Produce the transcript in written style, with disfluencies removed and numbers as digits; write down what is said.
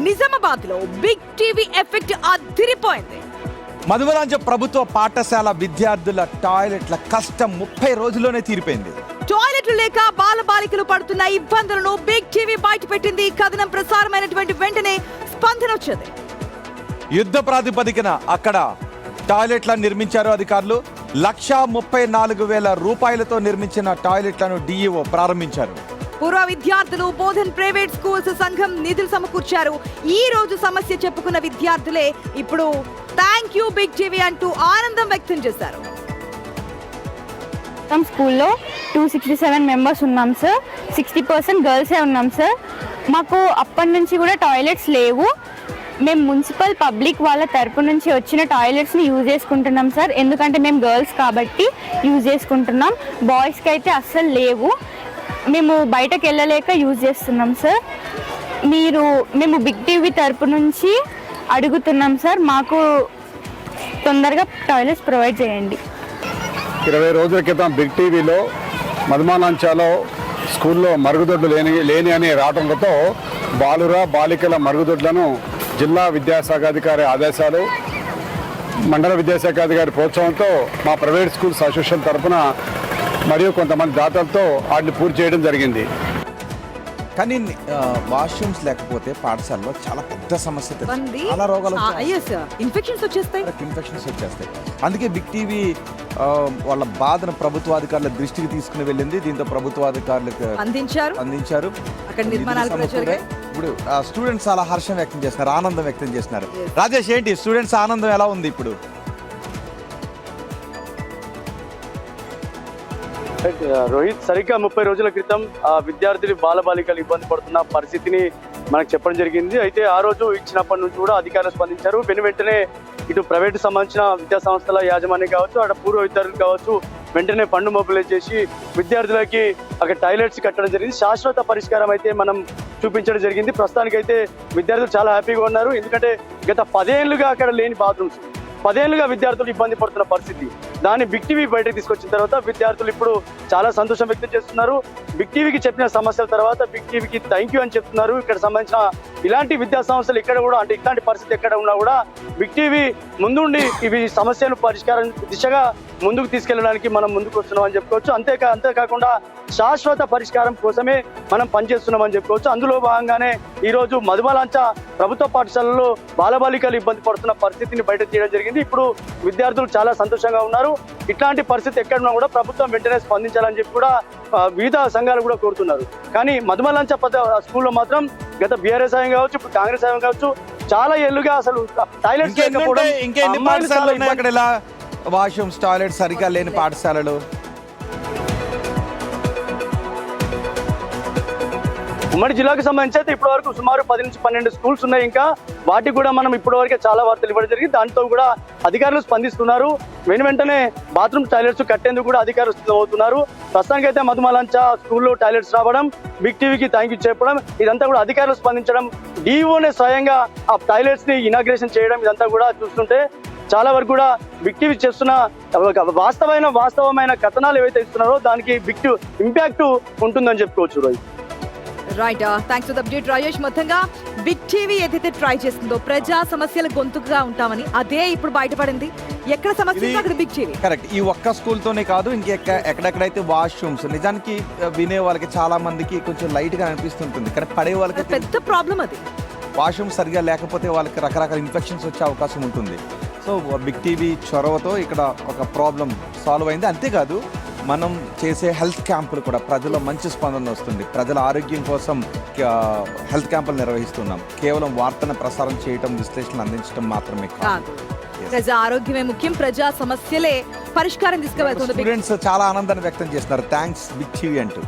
నిజామాబాద్ లో big TV effect అదిరిపోయింది. మధువరాంజ ప్రభుత్వ పాఠశాల విద్యార్థుల టాయిలెట్ల కష్టం 30 రోజుల్లోనే తీరిపోయింది. టాయిలెట్లు లేక బాలబాలికలు పడుతున్న ఇబ్బందులను బిగ్ టీవీ బయటపెట్టింది. కథనం ప్రసారమైనటువంటి వెంటనే స్పందన వచ్చింది. యుద్ధ ప్రాతిపదికన అక్కడ టాయిలెట్లను నిర్మించారు అధికారులు. 1,34,000 రూపాయలతో నిర్మించిన టాయిలెట్లను డిఈఓ ప్రారంభించారు. పూర్వ విద్యార్థులు బోధన్ ప్రైవేట్ స్కూల్స్ సంఘం నిధులు సమకూర్చారు. ఈ రోజు సమస్య చెప్పుకున్న విద్యార్థులే ఇప్పుడు థ్యాంక్ యూ బిగ్ టీవీ అంటూ ఆనందం వ్యక్తం చేశారు. స్కూల్లో 267 మెంబర్స్ ఉన్నాం సార్. 60% గర్ల్సే ఉన్నాం సార్. మాకు అప్పటి నుంచి కూడా టాయిలెట్స్ లేవు. మేము మున్సిపల్ పబ్లిక్ వాళ్ళ తరపు నుంచి వచ్చిన టాయిలెట్స్ని యూజ్ చేసుకుంటున్నాం సార్. ఎందుకంటే మేము గర్ల్స్ కాబట్టి యూజ్ చేసుకుంటున్నాం. బాయ్స్కి అయితే అస్సలు లేవు. మేము బయటకు వెళ్ళలేక యూజ్ చేస్తున్నాం సార్. మేము బిగ్ టీవీ తరపు నుంచి అడుగుతున్నాం సార్, మాకు తొందరగా టాయిలెట్స్ ప్రొవైడ్ చేయండి. 20 రోజుల క్రితం బిగ్ టీవీలో మధుమానాంచాలో స్కూల్లో మరుగుదొడ్లు లేని అని రావడంతో బాలికల మరుగుదొడ్లను జిల్లా విద్యాశాఖ అధికారి ఆదేశాలు, మండల విద్యాశాఖ అధికారి ప్రోత్సాహంతో మా ప్రైవేట్ స్కూల్స్ అసోసియేషన్ తరఫున మరియు కొంతమంది దాతలతో వాటిని పూర్తి చేయడం జరిగింది. కానీ వాష్రూమ్స్ లేకపోతే పాఠశాలలో చాలా పెద్ద సమస్య. చాలా రోగాలు ఇన్ఫెక్షన్స్ వచ్చేస్తాయి. అందుకే బిగ్ టీవీ వాళ్ళ బాధను ప్రభుత్వాధికారుల దృష్టికి తీసుకుని వెళ్ళింది. దీంతో ప్రభుత్వాధికారులకు అందించారు. ఇప్పుడు స్టూడెంట్స్ చాలా హర్షం వ్యక్తం చేస్తున్నారు, ఆనందం వ్యక్తం చేస్తున్నారు. రాజేష్, ఏంటి స్టూడెంట్స్ ఆనందం ఎలా ఉంది ఇప్పుడు? రోహిత్, సరిగ్గా 30 రోజుల క్రితం విద్యార్థులు బాలబాలికలు ఇబ్బంది పడుతున్న పరిస్థితిని మనకు చెప్పడం జరిగింది. అయితే ఆ రోజు ఇచ్చినప్పటి నుంచి కూడా అధికారులు స్పందించారు. వెంటనే ఇటు ప్రైవేటు సంబంధించిన విద్యా సంస్థల యాజమాన్యం కావచ్చు, అక్కడ పూర్వ విద్యార్థులు కావచ్చు, వెంటనే ఫండ్ మొబిలైజ్ చేసి విద్యార్థులకి అక్కడ టాయిలెట్స్ కట్టడం జరిగింది. శాశ్వత పరిష్కారం అయితే మనం చూపించడం జరిగింది. ప్రస్తుతానికైతే విద్యార్థులు చాలా హ్యాపీగా ఉన్నారు. ఎందుకంటే గత 10 ఏళ్లుగా అక్కడ లేని బాత్రూమ్స్, 10 ఏళ్లుగా విద్యార్థులు ఇబ్బంది పడుతున్న పరిస్థితి, దాన్ని బిగ్ టీవీ బయటకు తీసుకొచ్చిన తర్వాత విద్యార్థులు ఇప్పుడు చాలా సంతోషం వ్యక్తం చేస్తున్నారు. బిగ్ టీవీకి చెప్పిన సమస్యల తర్వాత బిగ్ టీవీకి థ్యాంక్ యూ అని చెప్తున్నారు. ఇక్కడ సంబంధించిన ఇలాంటి విద్యా సంస్థలు ఇక్కడ కూడా, అంటే ఇట్లాంటి పరిస్థితి ఎక్కడ ఉన్నా కూడా బిగ్ టీవీ ముందుండి ఇవి సమస్యలు పరిష్కారం దిశగా ముందుకు తీసుకెళ్ళడానికి మనం ముందుకు వస్తున్నాం అని చెప్పుకోవచ్చు. అంతేకాకుండా శాశ్వత పరిష్కారం కోసమే మనం పనిచేస్తున్నాం అని చెప్పుకోవచ్చు. అందులో భాగంగానే ఈ రోజు మధుమాలాంచ ప్రభుత్వ పాఠశాలలో బాలబాలికలు ఇబ్బంది పడుతున్న పరిస్థితిని బయట తీయడం జరిగింది. ఇప్పుడు విద్యార్థులు చాలా సంతోషంగా ఉన్నారు. ఇట్లాంటి పరిస్థితి ఎక్కడున్నా కూడా ప్రభుత్వం వెంటనే స్పందించాలని చెప్పి కూడా వివిధ సంఘాలు కూడా కోరుతున్నారు. కానీ మధుమాలాంచ స్కూల్లో మాత్రం గత బీఆర్ఎస్ హయం కావచ్చు, ఇప్పుడు కాంగ్రెస్ హయం కావచ్చు, చాలా ఏళ్లుగా అసలు టాయిలెట్స్ వాష్రూమ్స్, టాయిలెట్స్ సరిగా లేని పాఠశాలలు ఉమ్మడి జిల్లాకు సంబంధించి అయితే ఇప్పటి వరకు సుమారు 10 నుంచి 12 స్కూల్స్ ఉన్నాయి. ఇంకా వాటికి కూడా మనం ఇప్పటి వరకే చాలా వార్తలు ఇవ్వడం జరిగింది. దాంతో కూడా అధికారులు స్పందిస్తున్నారు. వెంటనే బాత్రూమ్ టాయిలెట్స్ కట్టేందుకు కూడా అధికారులు సిద్ధమవుతున్నారు. ప్రస్తుతానికి అయితే మధుమాలాంచ స్కూల్లో టాయిలెట్స్ రావడం, బిగ్ టీవీకి థ్యాంక్ యూ చెప్పడం, ఇదంతా కూడా అధికారులు స్పందించడం, డిఓనే స్వయంగా ఆ టాయిలెట్స్ ని ఇనాగ్రేషన్ చేయడం, ఇదంతా కూడా చూస్తుంటే చాలా వరకు కూడా బిగ్ టీవీ చేస్తున్న వాస్తవమైన కథనాలు ఏవైతే ఇస్తున్నారో దానికి బిగ్ ఇంపాక్ట్ ఉంటుందని చెప్పుకోవచ్చు. Rohit, right, thanks for the update Rajesh. మొత్తంగా బిగ్ టీవీ ఏదైతే ట్రై చేస్తుందో ప్రజా సమస్యల గొంతుగా ఉంటామని, అదే ఇప్పుడు బయటపడింది. ఎక్కడ సమస్య అక్కడ బిగ్ టీవీ. కరెక్ట్. ఈ ఒక్క స్కూల్ తోనే కాదు, ఎక్కడెక్కడైతే వాష్రూమ్స్ నిజానికి వినే వాళ్ళకి చాలా మందికి కొంచెం లైట్ గా అనిపిస్తుంటుంది, కానీ పడే వాళ్ళకి పెద్ద ప్రాబ్లం అది. వాష్రూమ్ సరిగా లేకపోతే వాళ్ళకి రకరకాల ఇన్ఫెక్షన్స్ వచ్చే అవకాశం ఉంటుంది. సో బిగ్ టీవీ చొరవతో ఇక్కడ ఒక ప్రాబ్లం సాల్వ్ అయింది. అంతేకాదు, మనం చేసే హెల్త్ క్యాంపులు కూడా ప్రజల్లో మంచి స్పందన వస్తుంది. ప్రజల ఆరోగ్యం కోసం హెల్త్ క్యాంపులు నిర్వహిస్తున్నాం. కేవలం వార్తను ప్రసారం చేయటం, విశ్లేషణలు అందించడం మాత్రమే కాదు. ప్రజా ఆరోగ్యమే ముఖ్యం. ప్రజా సమస్యలే పరిష్కారం తీసుకువెళ్తుంది. స్టూడెంట్స్ చాలా ఆనందాన్ని వ్యక్తం చేస్తున్నారు. థ్యాంక్స్ బిగ్ టీవీ అంటూ.